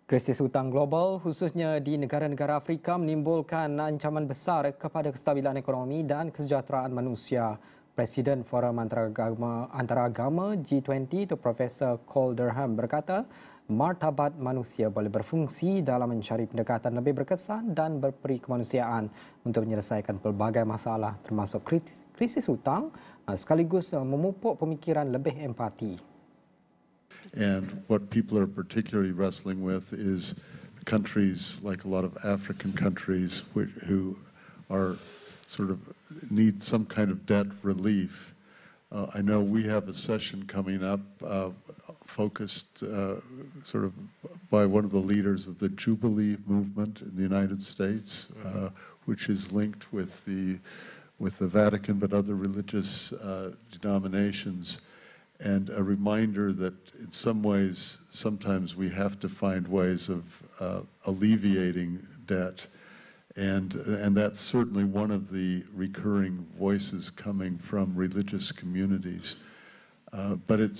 Krisis hutang global, khususnya di negara-negara Afrika, menimbulkan ancaman besar kepada kestabilan ekonomi dan kesejahteraan manusia. Presiden Forum Antaragama G20 itu Profesor Cole Durham berkata, martabat manusia boleh berfungsi dalam mencari pendekatan lebih berkesan dan berperikemanusiaan untuk menyelesaikan pelbagai masalah termasuk krisis hutang sekaligus memupuk pemikiran lebih empati. And what people are particularly wrestling with is countries like a lot of African countries who are sort of need some kind of debt relief. I know we have a session coming up focused sort of by one of the leaders of the Jubilee movement in the United States, which is linked with the Vatican but other religious denominations. And a reminder that in some ways, sometimes we have to find ways of alleviating debt. And that's certainly one of the recurring voices coming from religious communities. But it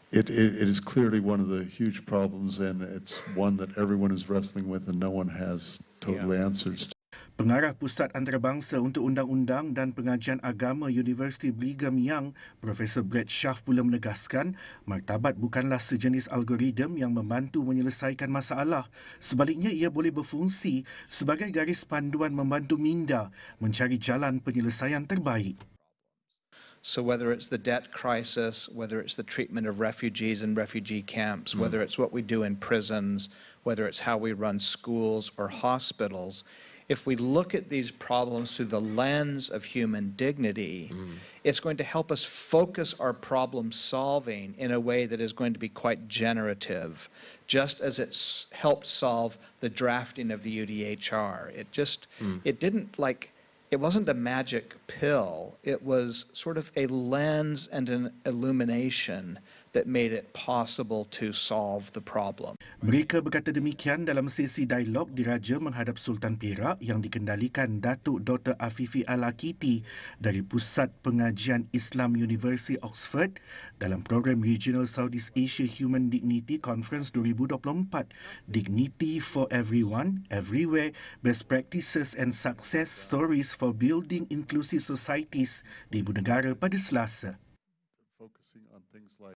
is clearly one of the huge problems, and it's one that everyone is wrestling with and no one has totally answers to. Pengarah Pusat Antarabangsa untuk Undang-Undang dan Pengajian Agama Universiti Brigham Young, Profesor Brett Schaff pula menegaskan, martabat bukanlah sejenis algoritma yang membantu menyelesaikan masalah. Sebaliknya, ia boleh berfungsi sebagai garis panduan membantu minda mencari jalan penyelesaian terbaik. So whether it's the debt crisis, whether it's the treatment of refugees in refugee camps, whether it's what we do in prisons, whether it's how we run schools or hospitals, if we look at these problems through the lens of human dignity, it's going to help us focus our problem solving in a way that is going to be quite generative, just as it's helped solve the drafting of the UDHR. It wasn't a magic pill. It was sort of a lens and an illumination that made it possible to solve the problem. Mereka berkata demikian dalam sesi dialog diraja menghadap Sultan Perak yang dikendalikan Datuk Dr. Afifi Al-Akiti dari Pusat Pengajian Islam University Oxford dalam program Regional Southeast Asia Human Dignity Conference 2024, Dignity for Everyone, Everywhere, Best Practices and Success Stories for Building Inclusive Societies di Ibu Negara pada Selasa. Focusing on things like